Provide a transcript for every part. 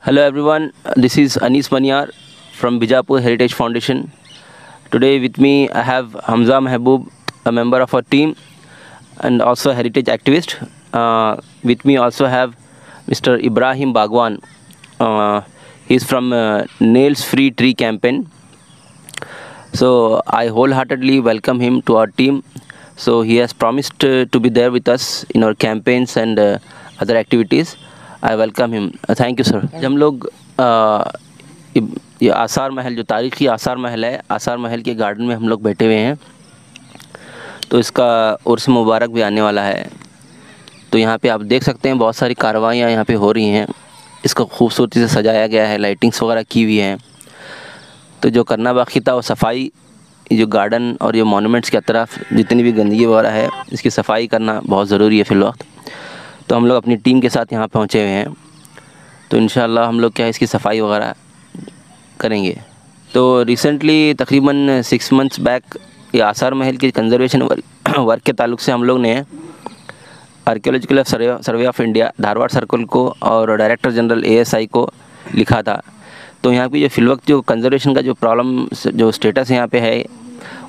Hello everyone, this is Anis Manyar from Bijapur Heritage Foundation. Today with me I have Hamza Mehboob, a member of our team and also a heritage activist. With me also have Mr. Ibrahim Bagwan. He's from Nails Free Tree Campaign. So I wholeheartedly welcome him to our team. So he has promised to be there with us in our campaigns and other activities. I welcome him. Thank you sir. आज हम लोग ये आसार महल, जो तारीख़ी आसार महल है, आसार महल के गार्डन में हम लोग बैठे हुए हैं। तो इसका उर्स मुबारक भी आने वाला है। तो यहाँ पे आप देख सकते हैं बहुत सारी कार्रवाइयाँ यहाँ पे हो रही हैं। इसको खूबसूरती से सजाया गया है, लाइटिंग्स वगैरह की हुई हैं। तो जो करना बाकी था वो सफाई, जो गार्डन और ये मॉन्यूमेंट्स के अतराफ जितनी भी गंदगी वगैरह है, इसकी सफाई करना बहुत ज़रूरी है फिल वक्त। तो हम लोग अपनी टीम के साथ यहाँ पहुँचे हुए हैं। तो इंशाअल्लाह हम लोग क्या है इसकी सफाई वगैरह करेंगे। तो रिसेंटली तकरीबन 6 मंथ्स बैक ये आसार महल के कंजर्वेशन वर्क के ताल्लुक़ से हम लोग ने archaeological survey of India Dharwad circle को और डायरेक्टर जनरल ASI को लिखा था। तो यहाँ पे जो फिलवक्त जो कंजर्वेशन का जो प्रॉब्लम जो स्टेटस यहाँ पे है,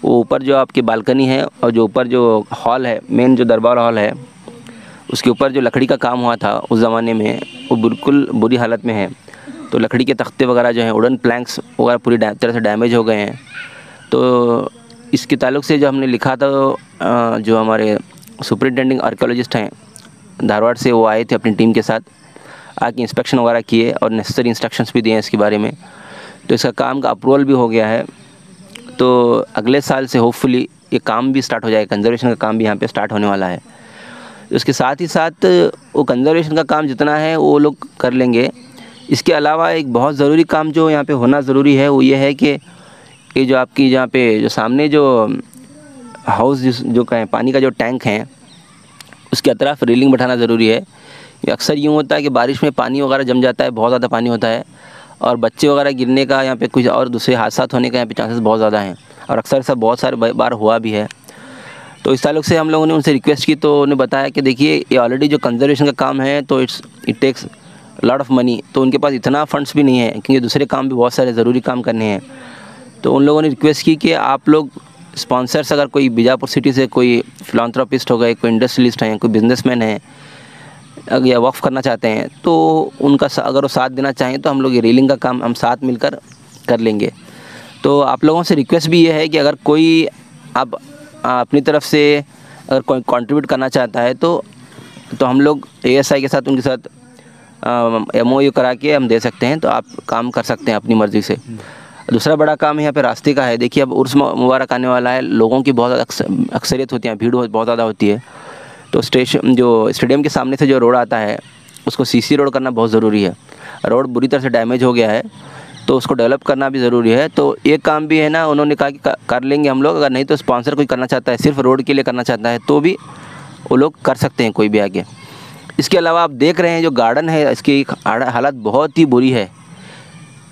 वो ऊपर जो आपकी बालकनी है और जो ऊपर जो हॉल है, मेन जो दरबार हॉल है, उसके ऊपर जो लकड़ी का काम हुआ था उस ज़माने में, वो बिल्कुल बुरी हालत में है। तो लकड़ी के तख्ते वगैरह जो हैं, वुडन प्लैंक्स वगैरह पूरी तरह से डैमेज हो गए हैं। तो इसके ताल्लुक़ से जो हमने लिखा था, जो हमारे सुपरिटेंडिंग आर्कियोलॉजिस्ट हैं धारवाड़ से, वो आए थे अपनी टीम के साथ, आके इंस्पेक्शन वगैरह किए और नेसेसरी इंस्ट्रक्शंस भी दिए हैं इसके बारे में। तो इसका काम का अप्रूवल भी हो गया है। तो अगले साल से होपफुली ये काम भी स्टार्ट हो जाएगा, कंजर्वेशन का काम भी यहाँ पे स्टार्ट होने वाला है। उसके साथ ही साथ वो कंजर्वेशन का काम जितना है वो लोग कर लेंगे। इसके अलावा एक बहुत ज़रूरी काम जो यहाँ पे होना ज़रूरी है वो ये है कि ये जो आपकी जहाँ पे जो सामने जो हाउस जो कहें पानी का जो टैंक है, उसके अतराफ रेलिंग बैठाना ज़रूरी है। अक्सर यूँ होता है कि बारिश में पानी वगैरह जम जाता है, बहुत ज़्यादा पानी होता है और बच्चे वगैरह गिरने का यहाँ पे कुछ और दूसरे हादसा होने का यहाँ पे चांसेस बहुत ज़्यादा हैं और अक्सर ऐसा बहुत सारे बार हुआ भी है। तो इस ताल्लुक़ से हम लोगों ने उनसे रिक्वेस्ट की, तो उन्हें बताया कि देखिए ये ऑलरेडी जो कंजर्वेशन का काम है तो it takes lot of money, तो उनके पास इतना फंड्स भी नहीं है क्योंकि दूसरे काम भी बहुत सारे ज़रूरी काम करने हैं। तो उन लोगों ने रिक्वेस्ट की कि आप लोग स्पॉन्सर्स, अगर कोई बीजापुर सिटी से कोई फिलांथ्रोपिस्ट हो गए, कोई इंडस्ट्रियलिस्ट हैं, कोई बिजनेसमैन है या वक्फ करना चाहते हैं, तो उनका अगर वो साथ देना चाहें तो हम लोग ये रेलिंग का काम हम साथ मिलकर कर लेंगे। तो आप लोगों से रिक्वेस्ट भी ये है कि अगर कोई आप अपनी तरफ से अगर कोई कंट्रीब्यूट करना चाहता है तो हम लोग ASI के साथ उनके साथ MOU करा के हम दे सकते हैं। तो आप काम कर सकते हैं अपनी मर्ज़ी से। दूसरा बड़ा काम यहाँ पे रास्ते का है। देखिए अब उर्स मुबारक आने वाला है, लोगों की बहुत ज़्यादा अक्सरियत होती है, भीड़ बहुत ज़्यादा होती है। तो जो स्टेडियम के सामने से जो रोड आता है उसको CC रोड करना बहुत ज़रूरी है। रोड बुरी तरह से डैमेज हो गया है तो उसको डेवलप करना भी ज़रूरी है। तो एक काम भी है ना, उन्होंने कहा कि कर लेंगे हम लोग, अगर नहीं तो स्पॉन्सर कोई करना चाहता है, सिर्फ रोड के लिए करना चाहता है तो भी वो लोग कर सकते हैं, कोई भी आगे। इसके अलावा आप देख रहे हैं जो गार्डन है इसकी हालत बहुत ही बुरी है।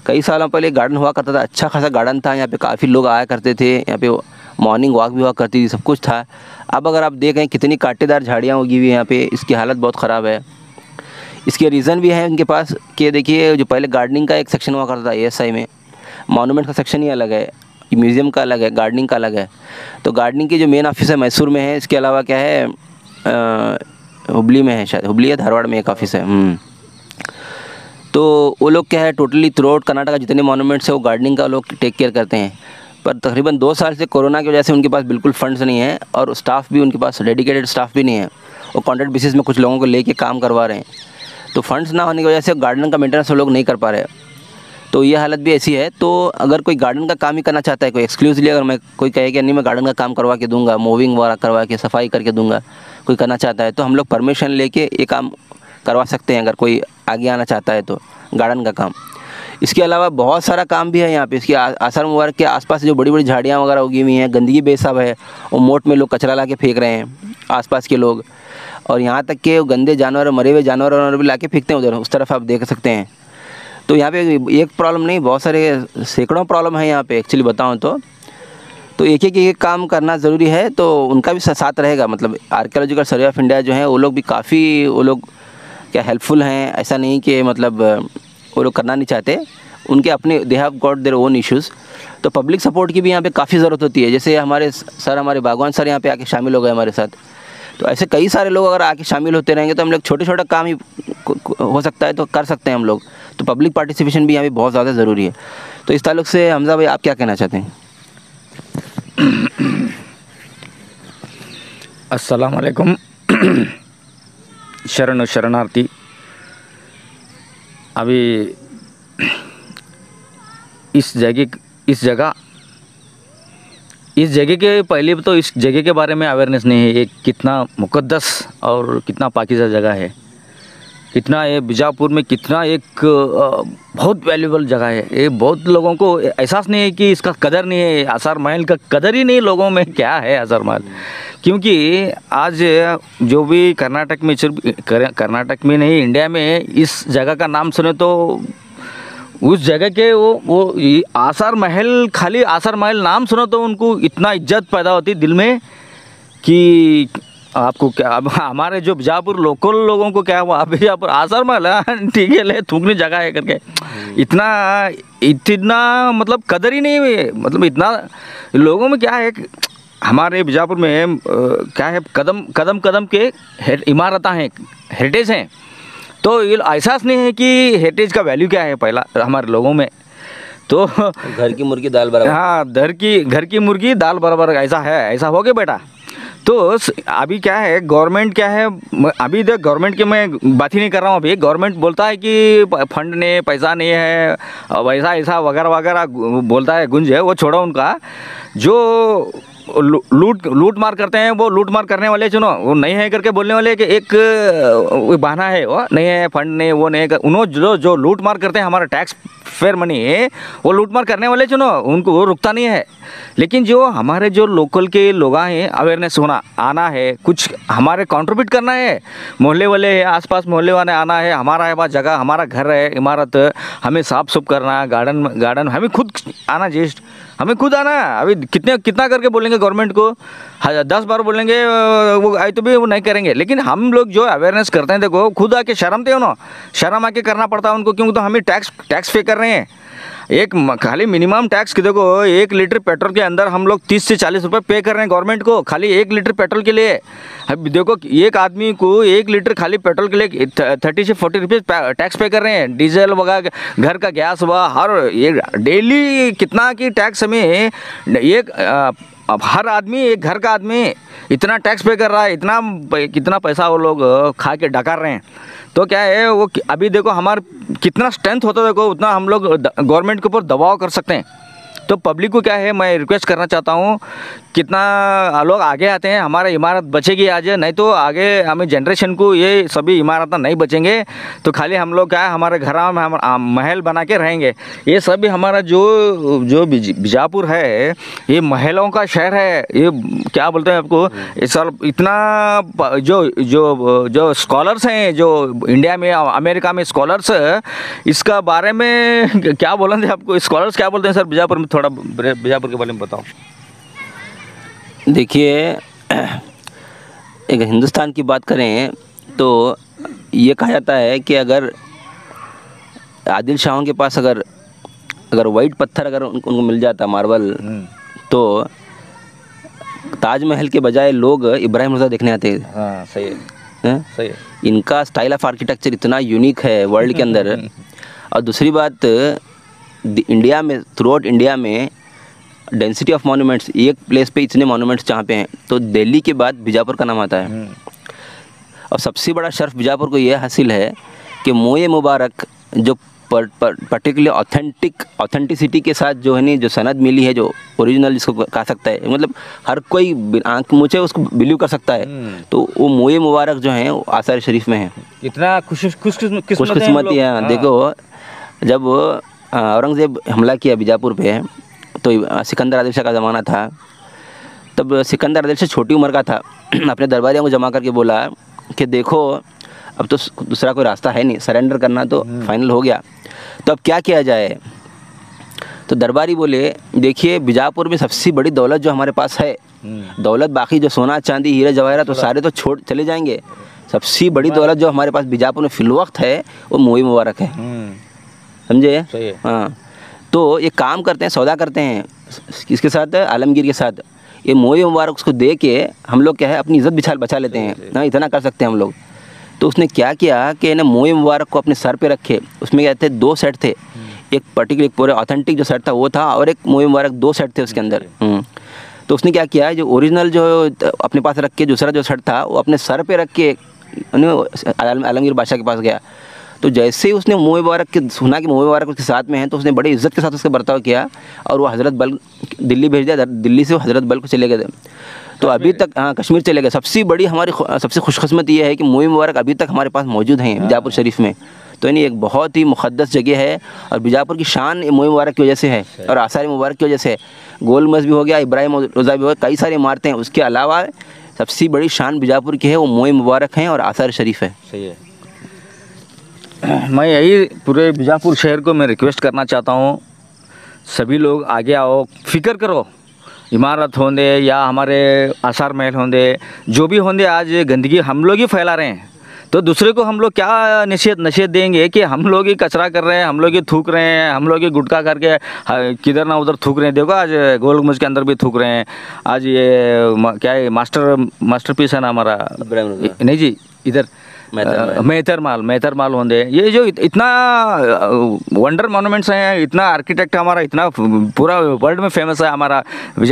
कई सालों पहले गार्डन हुआ करता था, अच्छा खासा गार्डन था, यहाँ पे काफ़ी लोग आया करते थे, यहाँ पे मॉर्निंग वॉक भी हुआ करती थी, सब कुछ था। अब अगर आप देखें कितनी कांटेदार झाड़ियाँ उगी हुई हैं यहाँ पे, इसकी हालत बहुत ख़राब है। इसके रीज़न भी है उनके पास कि देखिए जो पहले गार्डनिंग का एक सेक्शन हुआ करता था ASI में, मॉन्यूमेंट का सेक्शन ही अलग है, म्यूज़ियम का अलग है, गार्डनिंग का अलग है। तो गार्डनिंग की जो मेन ऑफिस है मैसूर में है, इसके अलावा क्या है हुबली में है, शायद हुबली या धारवाड़ में एक ऑफिस है। तो वो लोग क्या है टोटली थ्रू आउट कर्नाटका जितने मॉन्यूमेंट्स है वो गार्डनिंग का लोग टेक केयर करते हैं। पर तकरीबन 2 साल से कोरोना की वजह से उनके पास बिल्कुल फंड्स नहीं है और स्टाफ भी उनके पास डेडिकेटेड स्टाफ भी नहीं है। वो कॉन्ट्रैक्ट बेसिस में कुछ लोगों को लेके काम करवा रहे हैं। तो फंड्स ना होने की वजह से गार्डन का मेंटेनेंस वो लोग नहीं कर पा रहे। तो ये हालत भी ऐसी है। तो अगर कोई गार्डन का काम ही करना चाहता है, कोई एक्सक्लूसिवली अगर मैं कोई कहे कि नहीं मैं गार्डन का काम करवा के दूंगा, मूविंग वगैरह करवा के सफाई करके दूंगा, कोई करना चाहता है तो हम लोग परमिशन लेके ये काम करवा सकते हैं, अगर कोई आगे आना चाहता है तो गार्डन का काम। इसके अलावा बहुत सारा काम भी है यहाँ पे। इसके आसार मुबारक के आसपास जो बड़ी बड़ी झाड़ियाँ वगैरह उगी हुई हैं, गंदगी बेसाब है, वो मोट में लोग कचरा ला के फेंक रहे हैं आसपास के लोग, और यहाँ तक के गंदे जानवर, मरे हुए जानवर भी ला के फेंकते हैं उधर, उस तरफ आप देख सकते हैं। तो यहाँ पे एक प्रॉब्लम नहीं, बहुत सारे सैकड़ों प्रॉब्लम है यहाँ पे एक्चुअली बताऊँ तो एक एक काम करना ज़रूरी है। तो उनका भी साथ रहेगा, मतलब आर्कियोलॉजिकल सर्वे ऑफ इंडिया जो है वो लोग भी काफ़ी, वो लोग क्या हेल्पफुल हैं। ऐसा नहीं कि मतलब वो लोग करना नहीं चाहते, उनके अपने they have got their own issues. तो पब्लिक सपोर्ट की भी यहाँ पे काफ़ी ज़रूरत होती है। जैसे हमारे सर, हमारे बागवान सर यहाँ पे आके शामिल हो गए हमारे साथ। तो ऐसे कई सारे लोग अगर आके शामिल होते रहेंगे तो हम लोग छोटे छोटे काम ही हो सकता है तो कर सकते हैं हम लोग। तो पब्लिक पार्टिसिपेशन भी यहाँ पे बहुत ज़्यादा ज़रूरी है। तो इस ताल्लुक से हमजा भाई आप क्या कहना चाहते हैं? अस्सलाम वालेकुम। शरण शरणार्थी। अभी इस जगह के पहले तो इस जगह के बारे में अवेयरनेस नहीं है। ये कितना मुक़द्दस और कितना पाकीज़ा जगह है, कितना ये बीजापुर में कितना एक बहुत वैल्यूबल जगह है। ये बहुत लोगों को एहसास नहीं है कि इसका कदर नहीं है। आसार महल का कदर ही नहीं लोगों में क्या है आसार महल। क्योंकि आज जो भी कर्नाटक में नहीं, इंडिया में इस जगह का नाम सुने तो उस जगह के वो आसार महल, खाली आसार महल नाम सुनो तो उनको इतना इज्जत पैदा होती दिल में कि आपको क्या, अब हमारे जो बीजापुर लोकल लोगों को क्या हुआ, बीजापुर आसार महल ठीक है ले थूकनी जगह है करके इतना मतलब कदर ही नहीं हुई। मतलब इतना लोगों में क्या है, हमारे बीजापुर में क्या है, कदम कदम के इमारतें हैं, हेरिटेज हैं। तो ये एहसास नहीं है कि हेरिटेज का वैल्यू क्या है पहला हमारे लोगों में। तो घर की मुर्गी दाल बराबर। हाँ, घर की मुर्गी दाल बराबर, ऐसा है, ऐसा हो गया बेटा। तो अभी क्या है, गवर्नमेंट क्या है, अभी देख गवर्नमेंट की मैं बात ही नहीं कर रहा हूँ। अभी गवर्नमेंट बोलता है कि फंड नहीं, पैसा नहीं है, वैसा ऐसा वगैरह वगैरह बोलता है, गुंज है, वो छोड़ो उनका। जो लूट मार करते हैं, वो लूट मार करने वाले चुनो, वो नहीं है करके बोलने वाले कि एक बहाना है, वो नहीं है, फंड नहीं, वो नहीं। उन्होंने जो लूट मार करते हैं हमारा टैक्स फेयर मनी है, वो लूट मार करने वाले चुनो, उनको वो रुकता नहीं है। लेकिन जो हमारे जो लोकल के लोग हैं, अवेयरनेस होना आना है, कुछ हमारे कंट्रीब्यूट करना है, मोहल्ले वाले है, आसपास मोहल्ले वाले आना है, हमारा है जगह, हमारा घर है, इमारत, हमें साफ सुफ करना है, गार्डन हमें खुद आना, जस्ट हमें खुद आना है। अभी कितना करके बोलेंगे गवर्नमेंट को, 10 बार बोलेंगे वो आई तो भी वो नहीं करेंगे। लेकिन हम लोग जो अवेयरनेस करते हैं, देखो खुद आके शर्म थे ना, शर्म आके करना पड़ता है उनको, क्योंकि तो हमें टैक्स पे कर रहे हैं। एक खाली मिनिमम टैक्स की देखो, 1 लीटर पेट्रोल के अंदर हम लोग 30 से 40 रुपये पे कर रहे हैं गवर्नमेंट को, खाली 1 लीटर पेट्रोल के लिए। अब देखो एक आदमी को 1 लीटर खाली पेट्रोल के लिए 30 से 40 रुपये टैक्स पे कर रहे हैं। डीजल वगैरह, घर का गैस हुआ, हर एक डेली कितना की टैक्स हमें एक, अब हर आदमी, एक घर का आदमी इतना टैक्स पे कर रहा है, कितना पैसा वो लोग खा के डकार रहे हैं। तो क्या है वो, अभी देखो हमारा कितना स्ट्रेंथ होता है, देखो उतना हम लोग गवर्नमेंट के ऊपर दबाव कर सकते हैं। तो पब्लिक को क्या है, मैं रिक्वेस्ट करना चाहता हूँ, कितना लोग आगे आते हैं, हमारा इमारत बचेगी आज, नहीं तो आगे हमें जनरेशन को ये सभी इमारत नहीं बचेंगे। तो खाली हम लोग क्या है, हमारे घर में हम महल बना के रहेंगे। ये सभी हमारा जो बीजापुर है, ये महलों का शहर है। ये क्या बोलते हैं आपको, इस साल इतना जो स्कॉलर्स हैं, जो इंडिया में अमेरिका में स्कॉलर्स, इसका बारे में क्या बोलेंगे आपको, स्कॉलर्स क्या बोलते हैं सर बीजापुर में? थोड़ा बीजापुर के बारे में बताओ। देखिए, एक हिंदुस्तान की बात करें तो ये कहा जाता है कि अगर आदिल शाहों के पास अगर वाइट पत्थर अगर उनको मिल जाता, मार्बल, तो ताजमहल के बजाय लोग इब्राहिम रोज़ा देखने आते हैं। हाँ, सही है, सही है। इनका स्टाइल ऑफ आर्किटेक्चर इतना यूनिक है वर्ल्ड के अंदर। और दूसरी बात, इंडिया में, थ्रू आउट इंडिया में डेंसिटी ऑफ मॉन्यूमेंट्स, एक प्लेस पे इतने मॉन्यूमेंट्स जहाँ पे हैं, तो दिल्ली के बाद बीजापुर का नाम आता है। और सबसे बड़ा शर्फ बीजापुर को यह हासिल है कि मोए मुबारक जो पर्टिकुलर ऑथेंटिसिटी के साथ जो है नहीं, जो सनद मिली है, जो ओरिजिनल जिसको कहा सकता है, मतलब हर कोई आँख मुझे उसको बिलीव कर सकता है। तो वो मोए मुबारक जो है आसार शरीफ में है। कितना खुशकिस्मती है। देखो, जब औरंगज़ेब हमला किया बीजापुर पे, तो सिकंदर आदिल शाह का ज़माना था। तब सिकंदर आदिल शाह छोटी उम्र का था, अपने दरबारियों को जमा करके बोला कि देखो अब तो दूसरा कोई रास्ता है नहीं, सरेंडर करना तो फाइनल हो गया, तो अब क्या किया जाए? तो दरबारी बोले, देखिए बीजापुर में सबसे बड़ी दौलत जो हमारे पास है, दौलत बाकी जो सोना चांदी हीरा जवाहरात तो सारे तो छोड़ चले जाएंगे, सबसे बड़ी दौलत जो हमारे पास बीजापुर में फिलवक्त है वो मोए मुबारक है। समझे? सही है। हाँ, तो ये काम करते हैं, सौदा करते हैं किसके साथ? आलमगीर के साथ। ये मोई मुबारक उसको दे के हम लोग क्या है अपनी इज्जत बचा लेते हैं ना, इतना कर सकते हैं हम लोग। तो उसने क्या किया कि ना मोई मुबारक को अपने सर पे रखे। उसमें क्या थे, 2 सेट थे, एक पर्टिकुलर पूरे ऑथेंटिक जो सेट था वो था, और एक मोई मुबारक 2 सेट थे उसके अंदर। तो उसने क्या किया, जो ओरिजिनल जो अपने पास रख के दूसरा जो सेट था वो अपने सर पे रख के आलमगीर बादशाह के पास गया। तो जैसे ही उसने मोई मुबारक के सुना कि मोई मुबारक उसके साथ में है, तो उसने बड़ी इज्जत के साथ उसका बर्ताव किया और वो हज़रत बल दिल्ली भेज दिया। दिल्ली से वो हज़रत बल को चले गए थे। तो अभी तक, हाँ, कश्मीर चले गए। सबसे बड़ी हमारी सबसे खुशकिस्मती ये है कि मोई मुबारक अभी तक हमारे पास मौजूद हैं बीजापुर शरीफ में। तो यानी एक बहुत ही मुक़द्दस जगह है और बीजापुर की शान मोई मुबारक की वजह से है और आसार मुबारक की वजह से। गोल मस्जिद भी हो गया, इब्राहिम रोज़ा भी हो गया, कई सारी इमारतें हैं। उसके अलावा सबसे बड़ी शान बीजापुर की है वो मोई मुबारक हैं और आसार शरीफ है। सही है। मैं यही पूरे बीजापुर शहर को मैं रिक्वेस्ट करना चाहता हूँ, सभी लोग आगे आओ, फिक्र करो। इमारत होंदे या हमारे आसार महल होंदे, जो भी होंदे, आज गंदगी हम लोग ही फैला रहे हैं। तो दूसरे को हम लोग क्या नसीहत देंगे कि हम लोग ही कचरा कर रहे हैं, हम लोग ही थूक रहे हैं, हम लोग ही गुटखा करके किधर ना उधर थूक रहे हैं। देखो आज गोल गुम्बद के अंदर भी थूक रहे हैं। आज ये क्या है, मास्टरपीस है ना हमारा, नहीं जी, इधर मेहतर माल होंदे। ये जो इतना वंडर मॉन्यूमेंट्स हैं, इतना आर्किटेक्ट हमारा, इतना पूरा वर्ल्ड में फेमस है हमारा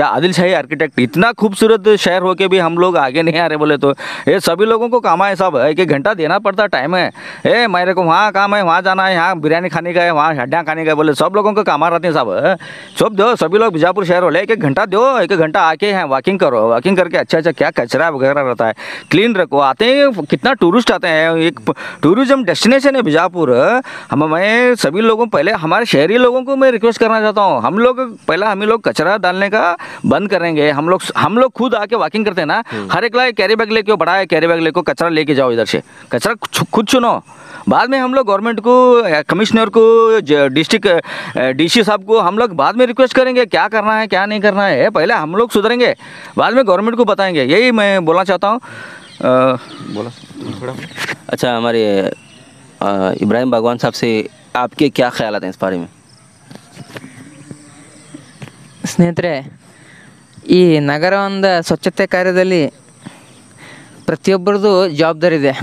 आदिल शाही आर्किटेक्ट। इतना खूबसूरत शहर होके भी हम लोग आगे नहीं आ रहे बोले तो ये सभी लोगों को काम है सब। 1-1 घंटा देना पड़ता, टाइम है। मेरे को वहाँ काम है, वहाँ जाना है, यहाँ बिरयानी खाने का है, वहाँ हड्डियाँ खाने का है, बोले सब लोगों को काम रहते हैं सब। सब दो, सभी लोग बीजापुर शहर वाले 1-1 घंटा दो, 1-1 घंटा आके यहाँ वॉकिंग करो। वॉकिंग करके अच्छा क्या कचरा वगैरह रहता है क्लीन रखो। आते हैं, कितना टूरिस्ट आते हैं, एक टूरिज्म डेस्टिनेशन है बीजापुर। मैं सभी लोगों, पहले हमारे शहरी लोगों को मैं रिक्वेस्ट करना चाहता हूँ, हम लोग कचरा डालने का बंद करेंगे। हम लोग खुद आके वॉकिंग करते हैं ना, हर एक लाए कैरी बैग लेके, बड़ा है कैरी बैग लेको, कचरा लेके जाओ इधर से, कचरा खुद चुनो। बाद में हम लोग गवर्नमेंट को, कमिश्नर को, डिस्ट्रिक्ट डीसी साहब को हम लोग बाद में रिक्वेस्ट करेंगे क्या करना है क्या नहीं करना है। पहले हम लोग सुधरेंगे, बाद में गवर्नमेंट को बताएंगे। यही मैं बोलना चाहता हूँ। बोला थोड़ा। अच्छा, हमारे इब्राहिम बागवान साहब से आपके क्या ख्याल हैं इस बारे में? ಸ್ನೇಹಿತರೆ, ಈ ನಗರದ ಸ್ವಚ್ಛತೆ ಕಾರ್ಯದಲ್ಲಿ ಪ್ರತಿಯೊಬ್ಬರದು ಜವಾಬ್ದಾರಿ ಇದೆ.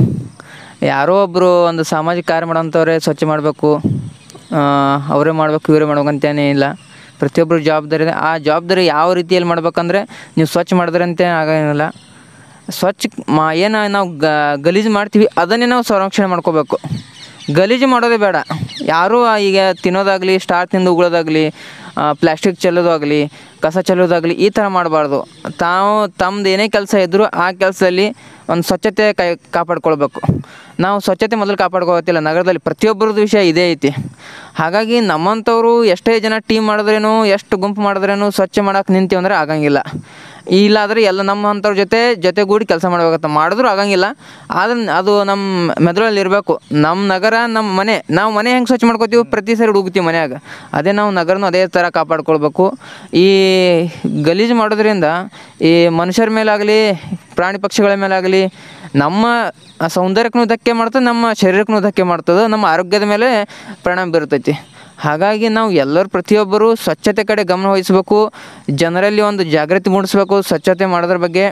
ಯಾರೋ ಒಬ್ಬರು ಒಂದು ಸಾಮಾಜಿಕ ಕಾರ್ಯ ಮಾಡೋಂಥವ್ರೆ ಸ್ವಚ್ಛ ಮಾಡಬೇಕು, ಅವರೇ ಮಾಡಬೇಕು ಇವರೇ ಮಾಡ್ಬೇಕು ಅಂತೇನಿಲ್ಲ. ಪ್ರತಿಯೊಬ್ಬರು ಜವಾಬ್ದಾರಿ ಇದೆ. ಆ ಜವಾಬ್ದಾರಿ ಯಾವ ರೀತಿಯಲ್ಲಿ ಮಾಡ್ಬೇಕಂದ್ರೆ, ನೀವು ಸ್ವಚ್ಛ ಮಾಡಿದ್ರೆ ಅಂತ ಆಗೋಂಗಿಲ್ಲ. ಸ್ವಚ್ಛ ಏನು ನಾವು ಗಲೀಜು ಮಾಡ್ತೀವಿ ಅದನ್ನೇ ನಾವು ಸಂರಕ್ಷಣೆ ಮಾಡ್ಕೋಬೇಕು. ಗಲೀಜು ಮಾಡೋದೇ ಬೇಡ. ಯಾರೂ ಈಗ ತಿನ್ನೋದಾಗಲಿ, ಸ್ಟಾರ್ ತಿಂದು ಉಗುಳೋದಾಗಲಿ, ಪ್ಲಾಸ್ಟಿಕ್ ಚೆಲ್ಲೋದಾಗಲಿ, ಕಸ ಚೆಲ್ಲೋದಾಗಲಿ ಈ ಥರ ಮಾಡಬಾರ್ದು. ತಮ್ಮದು ಏನೇ ಕೆಲಸ ಇದ್ದರೂ ಆ ಕೆಲಸದಲ್ಲಿ ಒಂದು ಸ್ವಚ್ಛತೆ ಕಾಪಾಡ್ಕೊಳ್ಬೇಕು. ನಾವು ಸ್ವಚ್ಛತೆ ಮೊದಲು ಕಾಪಾಡ್ಕೋತಿಲ್ಲ. ನಗರದಲ್ಲಿ ಪ್ರತಿಯೊಬ್ಬರದ್ದು ವಿಷಯ ಇದೇ ಐತಿ. ಹಾಗಾಗಿ ನಮ್ಮಂಥವ್ರು ಎಷ್ಟೇ ಜನ ಟೀಮ್ ಮಾಡಿದ್ರೇನು, ಎಷ್ಟು ಗುಂಪು ಮಾಡಿದ್ರೇನು ಸ್ವಚ್ಛ ಮಾಡೋಕೆ ನಿಂತೀವಿ ಅಂದರೆ ಆಗಂಗಿಲ್ಲ. ಇಲ್ಲಾದರೆ ಎಲ್ಲ ನಮ್ಮಂಥವ್ರ ಜೊತೆಗೂಡಿ ಕೆಲಸ ಮಾಡಬೇಕಂತ ಮಾಡಿದ್ರೂ ಆಗಂಗಿಲ್ಲ. ಆದರೆ ಅದು ನಮ್ಮ ಮೆದುಳಲ್ಲಿ ಇರಬೇಕು. ನಮ್ಮ ನಗರ, ನಮ್ಮ ಮನೆ, ನಾವು ಮನೆ ಹೆಂಗೆ ಸ್ವಚ್ಛ ಮಾಡ್ಕೋತೀವಿ, ಪ್ರತಿ ಸರಿ ಹುಡುಗ್ತೀವಿ ಮನ್ಯಾಗ, ಅದೇ ನಾವು ನಗರನೂ ಅದೇ ಥರ ಕಾಪಾಡ್ಕೊಳ್ಬೇಕು. ಈ ಗಲೀಜು ಮಾಡೋದ್ರಿಂದ ಈ ಮನುಷ್ಯರ ಮೇಲಾಗಲಿ, ಪ್ರಾಣಿ ಪಕ್ಷಿಗಳ ಮೇಲಾಗಲಿ ನಮ್ಮ ಸೌಂದರ್ಯಕ್ಕೂ ಧಕ್ಕೆ ಮಾಡ್ತದೆ, ನಮ್ಮ ಶರೀರಕ್ಕೂ ಧಕ್ಕೆ ಮಾಡ್ತದೆ, ನಮ್ಮ ಆರೋಗ್ಯದ ಮೇಲೆ ಪರಿಣಾಮ ಬೀರ್ತೈತಿ. ಹಾಗಾಗಿ ನಾವು ಎಲ್ಲರೂ ಪ್ರತಿಯೊಬ್ಬರು ಸ್ವಚ್ಛತೆ ಕಡೆ ಗಮನ ವಹಿಸಬೇಕು. ಜನರಲ್ಲಿ ಒಂದು ಜಾಗೃತಿ ಮೂಡಿಸ್ಬೇಕು ಸ್ವಚ್ಛತೆ ಮಾಡೋದ್ರ ಬಗ್ಗೆ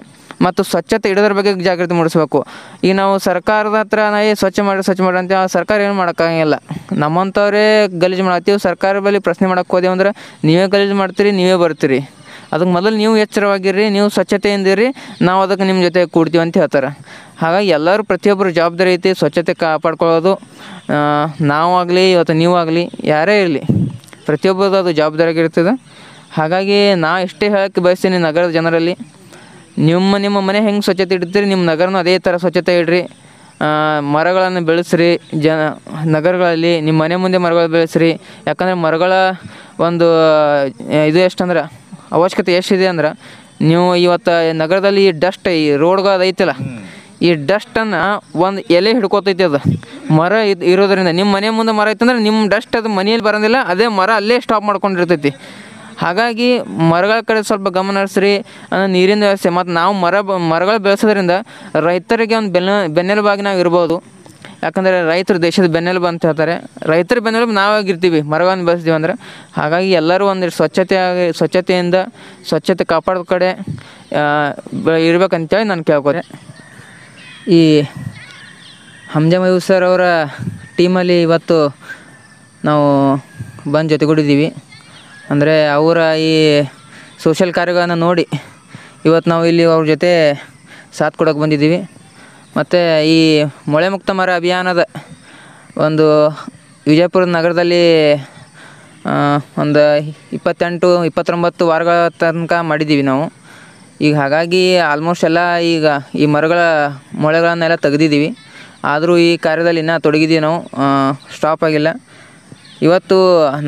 ಮತ್ತು ಸ್ವಚ್ಛತೆ ಇಡೋದ್ರ ಬಗ್ಗೆ ಜಾಗೃತಿ ಮೂಡಿಸ್ಬೇಕು. ಈಗ ನಾವು ಸರ್ಕಾರದ ಹತ್ರ ಸ್ವಚ್ಛ ಮಾಡಿ ಅಂತ ಸರ್ಕಾರ ಏನು ಮಾಡೋಕ್ಕಾಗಿಲ್ಲ. ನಮ್ಮಂಥವ್ರೇ ಗಲೀಜು ಮಾಡತ್ತೀವಿ. ಸರ್ಕಾರ ಬಳಿ ಪ್ರಶ್ನೆ ಮಾಡೋಕ್ಕೆ ಹೋದೆವು ಅಂದ್ರೆ ನೀವೇ ಗಲೀಜು ಮಾಡ್ತೀರಿ, ನೀವೇ ಬರ್ತೀರಿ. ಅದಕ್ಕೆ ಮೊದಲು ನೀವು ಎಚ್ಚರವಾಗಿರ್ರಿ, ನೀವು ಸ್ವಚ್ಛತೆಯಿಂದಿರಿ, ನಾವು ಅದಕ್ಕೆ ನಿಮ್ಮ ಜೊತೆ ಕೂಡ್ತೀವಿ ಅಂತ ಹೇಳ್ತಾರೆ. ಹಾಗಾಗಿ ಎಲ್ಲರೂ ಪ್ರತಿಯೊಬ್ಬರು ಜವಾಬ್ದಾರಿ ಐತಿ ಸ್ವಚ್ಛತೆ ಕಾಪಾಡ್ಕೊಳ್ಳೋದು. ನಾವಾಗಲಿ ಇವತ್ತು ನೀವಾಗಲಿ ಯಾರೇ ಇರಲಿ ಪ್ರತಿಯೊಬ್ಬರದು ಅದು ಜವಾಬ್ದಾರಿಯಾಗಿರ್ತದೆ. ಹಾಗಾಗಿ ನಾ ಇಷ್ಟೇ ಹೇಳೋಕ್ಕೆ ಬಯಸ್ತೀನಿ ನಗರದ ಜನರಲ್ಲಿ, ನಿಮ್ಮ ಮನೆ ಹೆಂಗೆ ಸ್ವಚ್ಛತೆ ಇಡ್ತೀರಿ, ನಿಮ್ಮ ನಗರನೂ ಅದೇ ಥರ ಸ್ವಚ್ಛತೆ ಇಡ್ರಿ. ಮರಗಳನ್ನು ಬೆಳೆಸ್ರಿ. ನಗರಗಳಲ್ಲಿ ನಿಮ್ಮ ಮನೆ ಮುಂದೆ ಮರಗಳು ಬೆಳೆಸ್ರಿ. ಯಾಕಂದರೆ ಮರಗಳ ಒಂದು ಇದು ಎಷ್ಟಂದ್ರೆ ಅವಶ್ಯಕತೆ ಎಷ್ಟಿದೆ ಅಂದ್ರೆ, ನೀವು ಇವತ್ತು ನಗರದಲ್ಲಿ ಈ ಡಸ್ಟ್, ಈ ರೋಡ್ಗಳು ಐತಲ್ಲ, ಈ ಡಸ್ಟನ್ನು ಒಂದು ಎಲೆ ಹಿಡ್ಕೋತೈತಿ. ಅದು ಮರ ಇರೋದ್ರಿಂದ ನಿಮ್ಮ ಮನೆ ಮುಂದೆ ಮರ ಐತಂದ್ರೆ ನಿಮ್ಮ ಡಸ್ಟ್ ಅದು ಮನೆಯಲ್ಲಿ ಬರೋದಿಲ್ಲ, ಅದೇ ಮರ ಅಲ್ಲೇ ಸ್ಟಾಪ್ ಮಾಡ್ಕೊಂಡಿರ್ತೈತಿ. ಹಾಗಾಗಿ ಮರಗಳ ಕಡೆ ಸ್ವಲ್ಪ ಗಮನ ಹರಿಸ್ರಿ. ನೀರಿನ ವ್ಯವಸ್ಥೆ ಮತ್ತು ನಾವು ಮರಗಳು ಬೆಳೆಸೋದ್ರಿಂದ ರೈತರಿಗೆ ಒಂದು ಬೆನ್ನೆಲುಬಾಗಿ ನಾವು ಇರ್ಬೋದು. ಯಾಕಂದರೆ ರೈತರು ದೇಶದ ಬೆನ್ನೆಲುಬು ಅಂತ ಹೇಳ್ತಾರೆ. ರೈತರ ಬೆನ್ನೆಲುಬು ನಾವಾಗಿರ್ತೀವಿ ಮರವನ್ನು ಬೆಳೆಸ್ತೀವಿ ಅಂದರೆ. ಹಾಗಾಗಿ ಎಲ್ಲರೂ ಒಂದಿಷ್ಟು ಸ್ವಚ್ಛತೆಯಿಂದ ಸ್ವಚ್ಛತೆ ಕಾಪಾಡೋ ಕಡೆ ಇರ್ಬೇಕಂತೇಳಿ ನಾನು ಕೇಳ್ಕೊತೆ. ಈ ಹಮ್ಜಾ ಮೆಹಬೂಬ್ ಸರ್ ಅವರ ಟೀಮಲ್ಲಿ ಇವತ್ತು ನಾವು ಬಂದು ಜೊತೆಗೂಡಿದ್ದೀವಿ. ಅಂದರೆ ಅವರ ಈ ಸೋಷಲ್ ಕಾರ್ಯಗಳನ್ನು ನೋಡಿ ಇವತ್ತು ನಾವು ಇಲ್ಲಿ ಅವ್ರ ಜೊತೆ ಸಾಥ್ ಕೊಡೋಕೆ ಬಂದಿದ್ದೀವಿ. ಮತ್ತು ಈ ಮೊಳೆ ಮುಕ್ತ ಮರ ಅಭಿಯಾನದ ಒಂದು ವಿಜಯಪುರ ನಗರದಲ್ಲಿ ಒಂದು 28-29 ವಾರಗಳ ತನಕ ಮಾಡಿದ್ದೀವಿ ನಾವು. ಈಗ ಹಾಗಾಗಿ ಆಲ್ಮೋಸ್ಟ್ ಎಲ್ಲ ಈಗ ಈ ಮರಗಳ ಮೊಳೆಗಳನ್ನೆಲ್ಲ ತೆಗೆದಿದ್ದೀವಿ. ಆದರೂ ಈ ಕಾರ್ಯದಲ್ಲಿ ಇನ್ನೂ ತೊಡಗಿದ್ದೀವಿ ನಾವು, ಸ್ಟಾಪ್ ಆಗಿಲ್ಲ. ಇವತ್ತು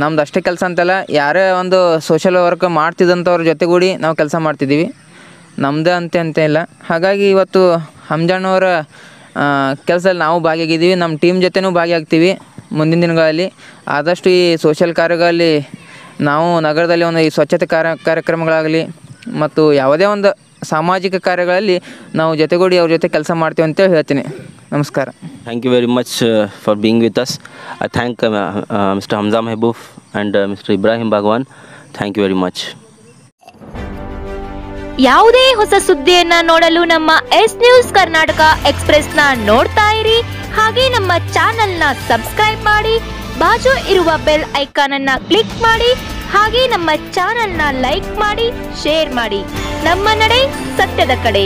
ನಮ್ದು ಅಷ್ಟೇ ಕೆಲಸ ಅಂತಲ್ಲ, ಯಾರೇ ಒಂದು ಸೋಷಲ್ ವರ್ಕ್ ಮಾಡ್ತಿದ್ದಂಥವ್ರ ಜೊತೆಗೂಡಿ ನಾವು ಕೆಲಸ ಮಾಡ್ತಿದ್ದೀವಿ, ನಮ್ಮದೇ ಅಂತ ಇಲ್ಲ. ಹಾಗಾಗಿ ಇವತ್ತು ಹಮ್ಜಾಣ್ಣವರ ಕೆಲಸದಲ್ಲಿ ನಾವು ಭಾಗಿಯಾಗಿದ್ದೀವಿ, ನಮ್ಮ ಟೀಮ್ ಜೊತೆನೂ ಭಾಗಿಯಾಗ್ತೀವಿ ಮುಂದಿನ ದಿನಗಳಲ್ಲಿ. ಆದಷ್ಟು ಈ ಸೋಷಲ್ ಕಾರ್ಯಗಳಲ್ಲಿ ನಾವು ನಗರದಲ್ಲಿ ಒಂದು ಈ ಸ್ವಚ್ಛತೆ ಕಾರ್ಯಕ್ರಮಗಳಾಗಲಿ ಮತ್ತು ಯಾವುದೇ ಒಂದು ಸಾಮಾಜಿಕ ಕಾರ್ಯಗಳಲ್ಲಿ ನಾವು ಜೊತೆಗೂಡಿ ಅವ್ರ ಜೊತೆ ಕೆಲಸ ಮಾಡ್ತೀವಿ ಅಂತೇಳಿ ಹೇಳ್ತೀನಿ. ನಮಸ್ಕಾರ. Thank you very much for being with us. I thank Mr. Hamza Mehboob and Mr. Ibrahim Bhagwan. Thank you very much. ಯಾವುದೇ ಹೊಸ ಸುದ್ದಿಯನ್ನ ನೋಡಲು ನಮ್ಮ ಎಸ್ ನ್ಯೂಸ್ ಕರ್ನಾಟಕ ಎಕ್ಸ್‌ಪ್ರೆಸ್ನ ನೋಡ್ತಾ ಇರಿ. ಹಾಗೆ ನಮ್ಮ ಚಾನೆಲ್ನ ಸಬ್ಸ್ಕ್ರೈಬ್ ಮಾಡಿ, ಬಾಜು ಇರುವ ಬೆಲ್ ಐಕಾನ್ ಅನ್ನ ಕ್ಲಿಕ್ ಮಾಡಿ. ಹಾಗೆ ನಮ್ಮ ಚಾನೆಲ್ನ ಲೈಕ್ ಮಾಡಿ, ಶೇರ್ ಮಾಡಿ. ನಮ್ಮ ನಡೆ ಸತ್ಯದ ಕಡೆ.